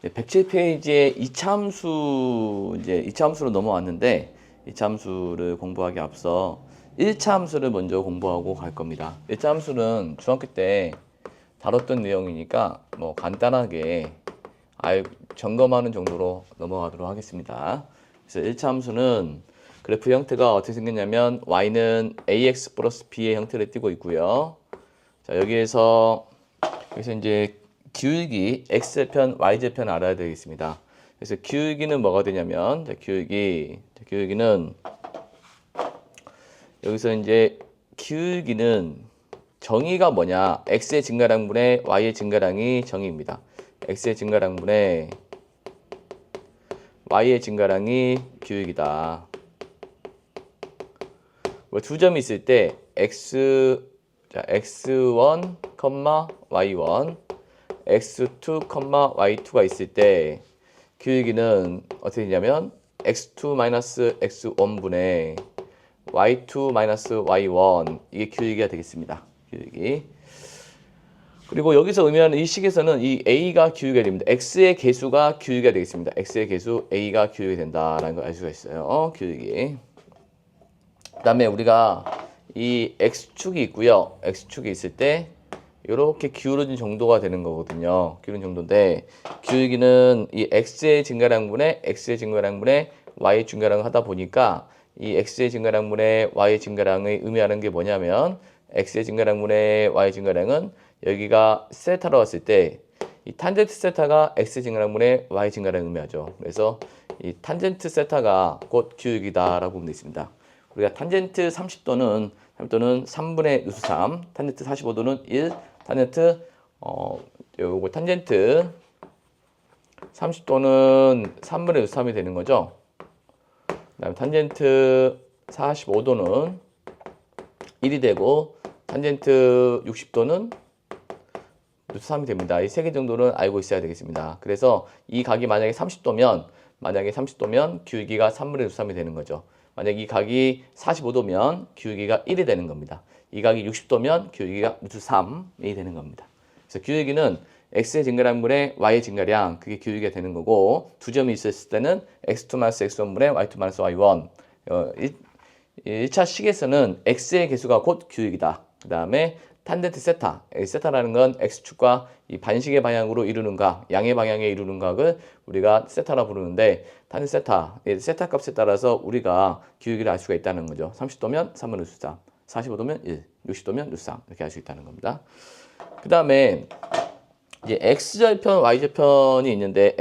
107페이지에 이차함수, 이제 이차함수로 넘어왔는데, 이차함수를 공부하기 앞서 1차함수를 먼저 공부하고 갈 겁니다. 1차함수는 중학교 때 다뤘던 내용이니까 뭐 간단하게 점검하는 정도로 넘어가도록 하겠습니다. 그래서 1차함수는 그래프 형태가 어떻게 생겼냐면 y는 ax 플러스 b의 형태를 띠고 있고요. 자, 여기서 이제 기울기 x제편, y제편 알아야 되겠습니다. 그래서 기울기는 뭐가 되냐면, 기울기는 여기서 이제 기울기는 정의가 뭐냐? x의 증가량분의 y의 증가량이 정의입니다. x의 증가량분의 y의 증가량이 기울기다. 뭐 두 점이 있을 때 x1, y1, x2, y2가 있을 때 기울기는 어떻게 되냐면 x2-x1분의 y2-y1 이게 기울기가 되겠습니다. 기울기. 그리고 여기서 의미하는 이 식에서는 이 a가 기울기가 됩니다. x의 개수가 기울기가 되겠습니다. x의 개수 a가 기울기가 된다라는 걸 알 수가 있어요. 기울기. 그 다음에 우리가 이 x축이 있고요. x축이 있을 때 이렇게 기울어진 정도가 되는 거거든요. 기울어진 정도인데 기울기는 이 x의 증가량분의 y의 증가량을 하다 보니까 이 x의 증가량분의 y의 증가량의 의미하는 게 뭐냐면 x의 증가량분의 y의 증가량은 여기가 세타로 왔을 때 이 탄젠트 세타가 x의 증가량분의 y의 증가량을 의미하죠. 그래서 이 탄젠트 세타가 곧 기울기다라고 보면 되겠습니다. 우리가 탄젠트 30도는 3분의 루트 3, 탄젠트 45도는 1, 탄젠트 요거 탄젠트 30도는 3분의 루트 3이 되는 거죠. 그다음에 탄젠트 45도는 1이 되고 탄젠트 60도는 루트 3이 됩니다. 이 세 개 정도는 알고 있어야 되겠습니다. 그래서 이 각이 만약에 30도면 기울기가 3분의 루트 3이 되는 거죠. 만약 이 각이 45도면 기울기가 1이 되는 겁니다. 이 각이 60도면 기울기가 루트 3이 되는 겁니다. 그래서 기울기는 x의 증가량분의 y의 증가량, 그게 기울기가 되는 거고, 두 점이 있었을 때는 x2-x1분의 y2-y1. 1차 식에서는 x의 개수가 곧 기울기다. 그 다음에 탄젠트 세타, 세타라는 건 x축과 이 반식의 방향으로 이루는 각, 양의 방향에 이루는 각을 우리가 세타라 부르는데 탄젠트 세타, 세타 값에 따라서 우리가 기울기를 알 수가 있다는 거죠. 30도면 3분의 루트 3, 45도면 1, 60도면 루트 3 이렇게 알 수 있다는 겁니다. 그 다음에 x절편, y절편이 있는데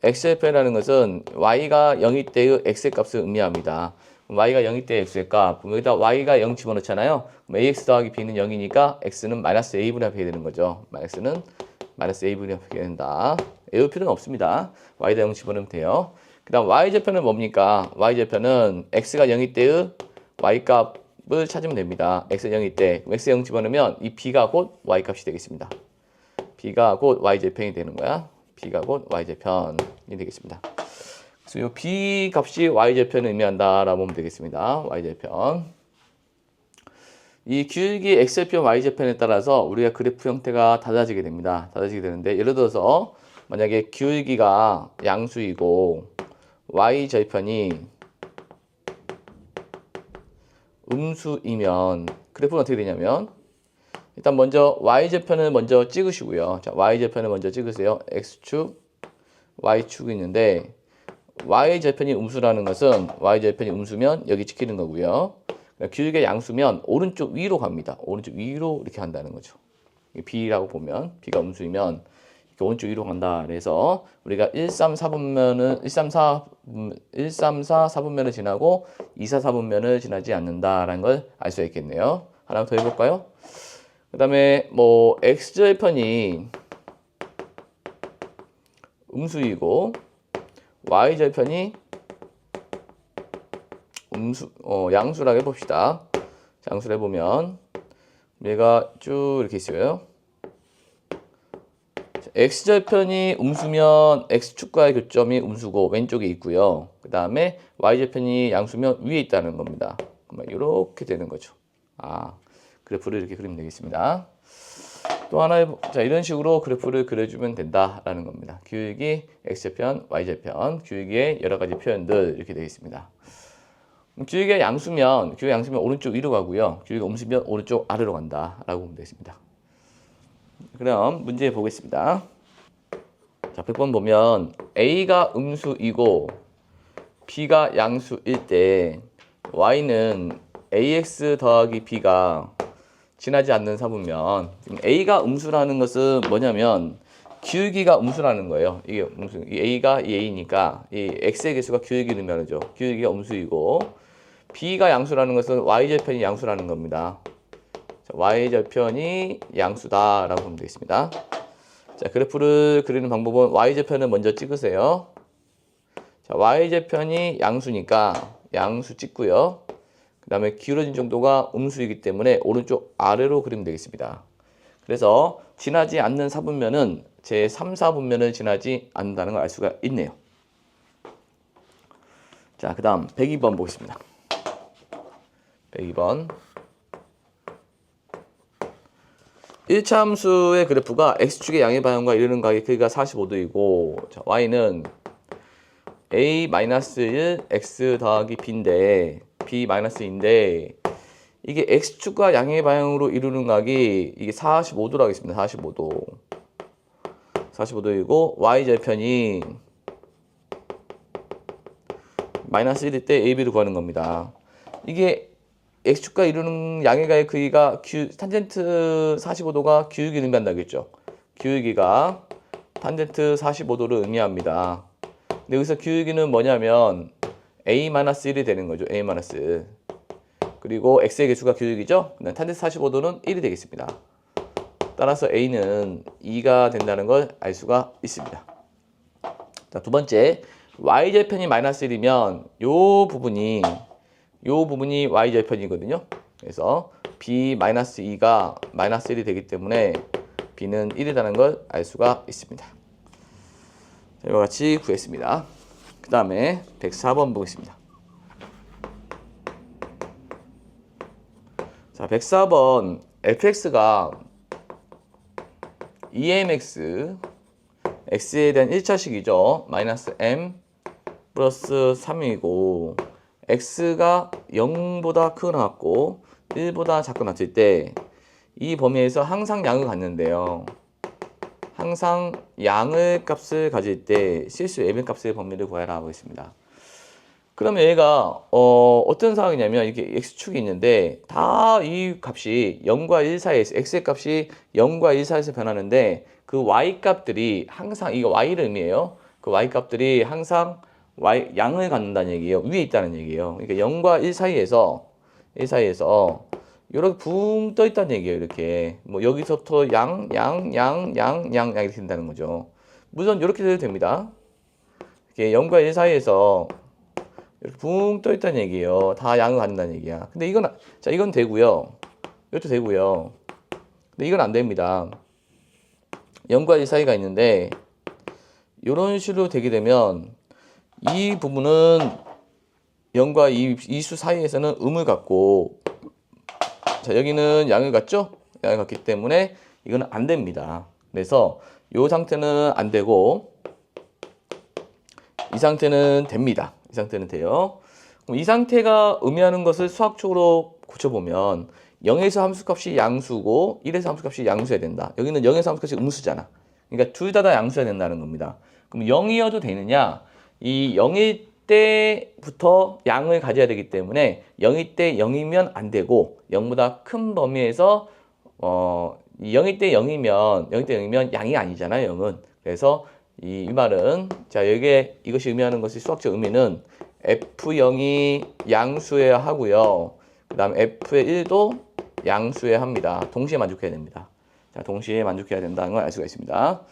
x절편이라는 것은 y가 0일 때의 x의 값을 의미합니다. y가 0일 때의 x의 값, 여기다 y가 0 집어넣잖아요. 그럼 ax 더하기 b는 0이니까 x는 마이너스 a분의 하게 되는 거죠. x는 마이너스 a분의 하게 된다. 외울 필요는 없습니다. y다 0 집어넣으면 돼요. 그 다음 y절편은 뭡니까? y절편은 x가 0일 때의 y값을 찾으면 됩니다. x가 0일 때 x 0 집어넣으면 이 b가 곧 y값이 되겠습니다. b가 곧 y절편이 되는 거야. b가 곧 y절편이 되겠습니다. 그래서 이 b 값이 y절편을 의미한다라고 보면 되겠습니다. y절편. 이 기울기 x절편, y절편에 따라서 우리가 그래프 형태가 달라지게 됩니다. 달라지게 되는데 예를 들어서 만약에 기울기가 양수이고 y절편이 음수이면 그래프는 어떻게 되냐면 일단 먼저 y절편을 먼저 찍으시고요. 자, y절편을 먼저 찍으세요. x축, y축이 있는데 y절편이 음수라는 것은 y절편이 음수면 여기 찍히는 거고요. 기울기가 양수면 오른쪽 위로 갑니다. 오른쪽 위로 이렇게 한다는 거죠. b라고 보면 b가 음수이면 이렇게 오른쪽 위로 간다. 그래서 우리가 1, 3, 4분면은 4분면을 지나고 2, 4, 4분면을 지나지 않는다라는 걸 알 수 있겠네요. 하나 더 해볼까요? 그 다음에 뭐 x절편이 음수이고 y절편이 양수라고 해봅시다. 양수를 해보면 얘가 쭉 이렇게 있어요. x절편이 음수면 x축과의 교점이 음수고 왼쪽에 있고요. 그 다음에 y절편이 양수면 위에 있다는 겁니다. 이렇게 되는 거죠. 그래프를 이렇게 그리면 되겠습니다. 또 하나의, 자, 이런 식으로 그래프를 그려주면 된다라는 겁니다. 기울기 x절편, y절편, 기울기의 여러 가지 표현들 이렇게 되겠습니다. 기울기가 양수면 오른쪽 위로 가고요. 기울기가 음수면 오른쪽 아래로 간다라고 보면 되겠습니다. 그럼 문제 보겠습니다. 자, 100번 보면 A가 음수이고 B가 양수일 때 Y는 AX 더하기 B가 지나지 않는 사부면, A가 음수라는 것은 뭐냐면 기울기가 음수라는 거예요. 이게 음수, 이 A가 이 A니까 이 X의 개수가 기울기를 의미하죠. 기울기가 음수이고 B가 양수라는 것은 Y절편이 양수라는 겁니다. Y절편이 양수다라고 보면 되겠습니다. 자, 그래프를 그리는 방법은 Y절편을 먼저 찍으세요. 자, Y절편이 양수니까 양수 찍고요. 그 다음에 기울어진 정도가 음수이기 때문에 오른쪽 아래로 그리면 되겠습니다. 그래서 지나지 않는 사분면은 제 3, 4분면을 지나지 않는다는 걸 알 수가 있네요. 자, 그 다음 102번 보겠습니다. 102번 1차 함수의 그래프가 x축의 양의 방향과 이르는 각의 크기가 45도이고 자, y는 a-1 x 더하기 b인데 b-인데 이게 x축과 양의 방향으로 이루는 각이 이게 45도라고 하겠습니다. 45도이고 y절편이 -1일 때 ab를 구하는 겁니다. 이게 x축과 이루는 양의 각의 크기가 탄젠트 45도가 기울기를 의미한다고 했죠. 기울기가 탄젠트 45도를 의미합니다. 근데 여기서 기울기는 뭐냐면 a-1이 되는 거죠. a-. 그리고 x의 개수가 기울기죠. 탄젠트 45도는 1이 되겠습니다. 따라서 a는 2가 된다는 걸 알 수가 있습니다. 자, 두 번째, y절편이 -1이면 요 부분이 y절편이거든요. 그래서 b-2가 -1이 되기 때문에 b는 1이라는 걸 알 수가 있습니다. 자, 이와 같이 구했습니다. 그 다음에 104번 보겠습니다. 자, 104번 fx가 emx x에 대한 1차식이죠. -m 플러스 3이고 x가 0보다 크거나 같고 1보다 작거나 같을 때 이 범위에서 항상 양을 갖는데요. 항상 양의 값을 가질 때 실수 m의 값의 범위를 구하라 하고 있습니다. 그러면 얘가 어떤 상황이냐면 이렇게 x축이 있는데 다 이 값이 0과 1 사이에서 x의 값이 0과 1 사이에서 변하는데 그 y 값들이 항상 이거 y를 의미해요. 그 y 값들이 항상 양을 갖는다는 얘기예요. 위에 있다는 얘기예요. 그러니까 0과 1 사이에서 이렇게 붕 떠 있다는 얘기예요. 이렇게 뭐 여기서부터 양 이렇게 된다는 거죠. 물론 이렇게 돼도 됩니다. 이렇게 0과 1 사이에서 이렇게 붕 떠 있다는 얘기예요. 다 양을 갖는다는 얘기야. 근데 이건 되고요. 이것도 되고요. 근데 이건 안 됩니다. 0과 1 사이가 있는데 이런 식으로 되게 되면 이 부분은 0과 2수 사이에서는 음을 갖고 자, 여기는 양을 갖죠? 양을 갖기 때문에 이거는 안 됩니다. 그래서 이 상태는 안 되고 이 상태는 됩니다. 이 상태는 돼요. 그럼 이 상태가 의미하는 것을 수학적으로 고쳐보면 0에서 함수값이 양수고 1에서 함수값이 양수여야 된다. 여기는 0에서 함수값이 음수잖아. 그러니까 둘 다 양수여야 된다는 겁니다. 그럼 0이어도 되느냐? 이 0일 때부터 양을 가져야 되기 때문에 0일 때 0이면 안 되고 0보다 큰 범위에서 0일 때 0이면 양이 아니잖아요. 0은. 그래서 이 말은 자, 이것이 의미하는 것이 수학적 의미는 F0이 양수여야 하고요. 그 다음에 F1도 양수여야 합니다. 동시에 만족해야 됩니다. 자, 동시에 만족해야 된다는 걸 알 수가 있습니다.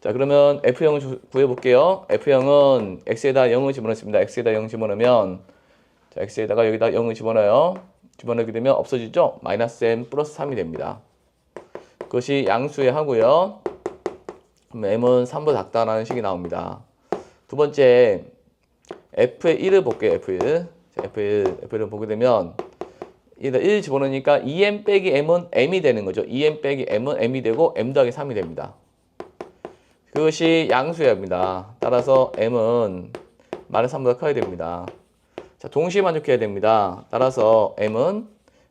자, 그러면 F0을 구해볼게요. F0은 X에다 0을 집어넣습니다. X에다 0 집어넣으면 자, X에다가 여기다 0을 집어넣어요. 집어넣게 되면 없어지죠? -m 플러스 3이 됩니다. 그것이 양수여야 하고요. 그럼 m은 3보다 작다라는 식이 나옵니다. 두 번째 f의 1을 볼게요. f1. 자, f1을 보게 되면 1 집어넣으니까 2m 빼기 m은 m이 되는 거죠. 2m 빼기 m은 m이 되고 m 더하기 3이 됩니다. 그것이 양수입니다. 따라서 m은 마이너스 3보다 커야 됩니다. 자, 동시에 만족해야 됩니다. 따라서 m은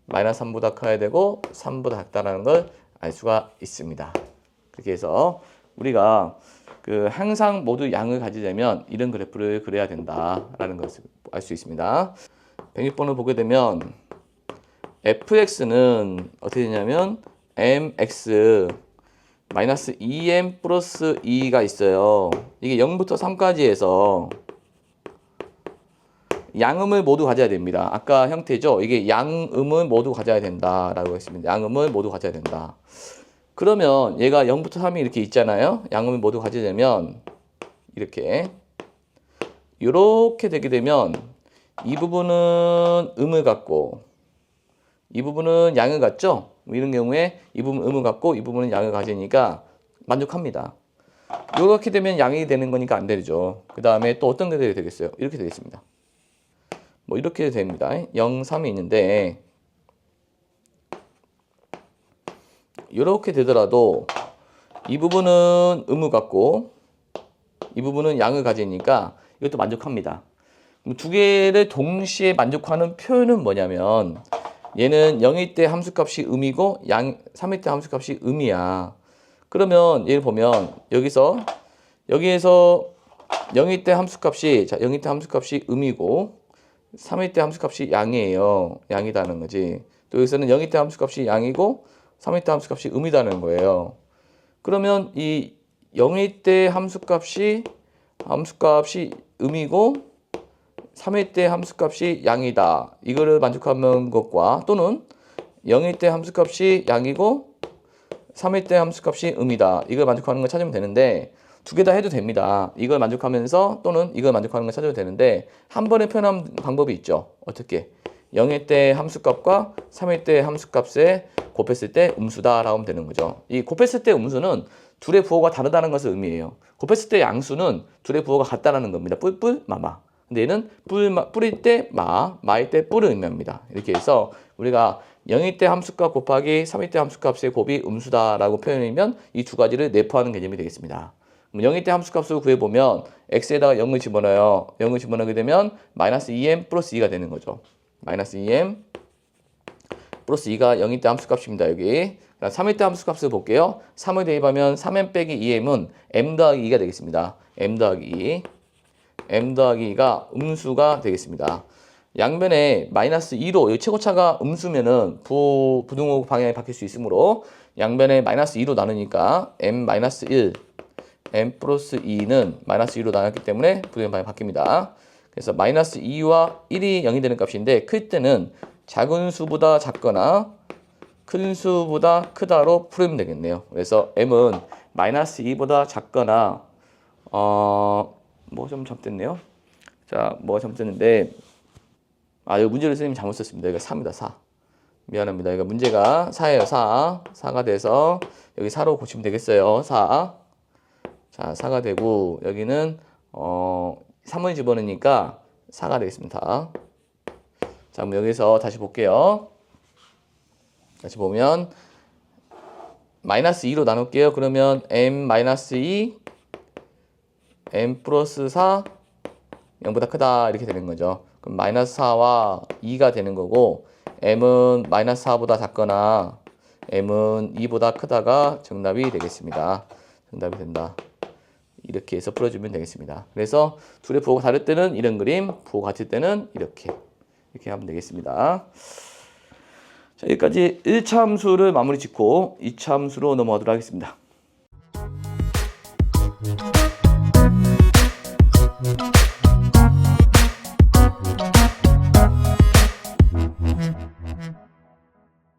마이너스 3보다 커야 되고 3보다 작다라는 걸 알 수가 있습니다. 그렇게 해서 우리가 항상 모두 양을 가지려면 이런 그래프를 그려야 된다라는 것을 알 수 있습니다. 106번을 보게 되면 fx는 어떻게 되냐면 mx 마이너스 2m 플러스 2가 있어요. 이게 0부터 3까지에서 양음을 모두 가져야 됩니다. 아까 형태죠. 이게 양음을 모두 가져야 된다라고 했습니다. 양음을 모두 가져야 된다. 그러면 얘가 0부터 3이 이렇게 있잖아요. 양음을 모두 가지려면 이렇게 되게 되면 이 부분은 음을 갖고 이 부분은 양을 갖죠. 이런 경우에 이 부분은 음을 갖고 이 부분은 양을 가지니까 만족합니다. 이렇게 되면 양이 되는 거니까 안 되죠. 그 다음에 또 어떤 게 되겠어요? 이렇게 되겠습니다. 뭐 이렇게 됩니다. 0, 3이 있는데 이렇게 되더라도 이 부분은 음을 갖고 이 부분은 양을 가지니까 이것도 만족합니다. 그럼 두 개를 동시에 만족하는 표현은 뭐냐면 얘는 0일 때 함수값이 음이고 3일 때 함수값이 음이야. 그러면 얘를 보면 여기에서 0일 때 함수값이 0일 때 함수값이 음이고 3일 때 함수값이 양이에요. 양이다는 거지. 또 여기서는 0일 때 함수값이 양이고 3일 때 함수값이 음이다는 거예요. 그러면 이 0일 때 함수값이 음이고 3일 때 함수값이 양이다. 이거를 만족하는 것과 또는 0일 때 함수값이 양이고 3일 때 함수값이 음이다. 이걸 만족하는 걸 찾으면 되는데 두 개 다 해도 됩니다. 이걸 만족하면서 또는 이걸 만족하는 걸 찾아도 되는데 한 번에 표현하는 방법이 있죠. 어떻게? 0일 때 함수값과 3일 때 함수값에 곱했을 때 음수다라고 하면 되는 거죠. 이 곱했을 때 음수는 둘의 부호가 다르다는 것을 의미해요. 곱했을 때 양수는 둘의 부호가 같다라는 겁니다. 뿔뿔 마마. 근데 얘는 뿔일 때 마일 때 뿔을 의미합니다. 이렇게 해서 우리가 0일 때 함수값 곱하기 3일 때 함수값의 곱이 음수다라고 표현하면 이 두 가지를 내포하는 개념이 되겠습니다. 0일 때 함수값을 구해보면 x에다가 0을 집어넣어요. 0을 집어넣게 되면 마이너스 2m 플러스 2가 되는 거죠. 마이너스 2m 플러스 2가 0일 때 함수값입니다. 여기 3일 때 함수값을 볼게요. 3을 대입하면 3m 빼기 2m은 m 더하기 2가 되겠습니다. m 더하기 2가 음수가 되겠습니다. 양변에 마이너스 2로 최고차가 음수면은 부등호 방향이 바뀔 수 있으므로 양변에 마이너스 2로 나누니까 m-1 m 플러스 2는 마이너스 2로 나눴기 때문에 부등호 방향이 바뀝니다. 그래서 마이너스 2와 1이 0이 되는 값인데 클 때는 작은 수보다 작거나 큰 수보다 크다로 풀면 되겠네요. 그래서 m은 마이너스 2보다 작거나 뭐 좀 잘못됐네요. 자, 뭐가 잘못됐는데 여기 문제를 선생님이 잘못 썼습니다. 이거 4입니다. 4. 미안합니다. 이거 문제가 4예요. 4. 4가 돼서 여기 4로 고치면 되겠어요. 4. 자, 4가 되고 여기는 3을 집어넣으니까 4가 되겠습니다. 자, 그럼 여기서 다시 볼게요. 다시 보면 마이너스 2로 나눌게요. 그러면 m-2 m 플러스 4 0보다 크다 이렇게 되는 거죠. 그럼 마이너스 4와 2가 되는 거고 m은 마이너스 4보다 작거나 m은 2보다 크다가 정답이 되겠습니다. 정답이 된다. 이렇게 해서 풀어주면 되겠습니다. 그래서 둘의 부호가 다를 때는 이런 그림, 부호가 같을 때는 이렇게 하면 되겠습니다. 자, 여기까지 1차 함수를 마무리 짓고 2차 함수로 넘어가도록 하겠습니다.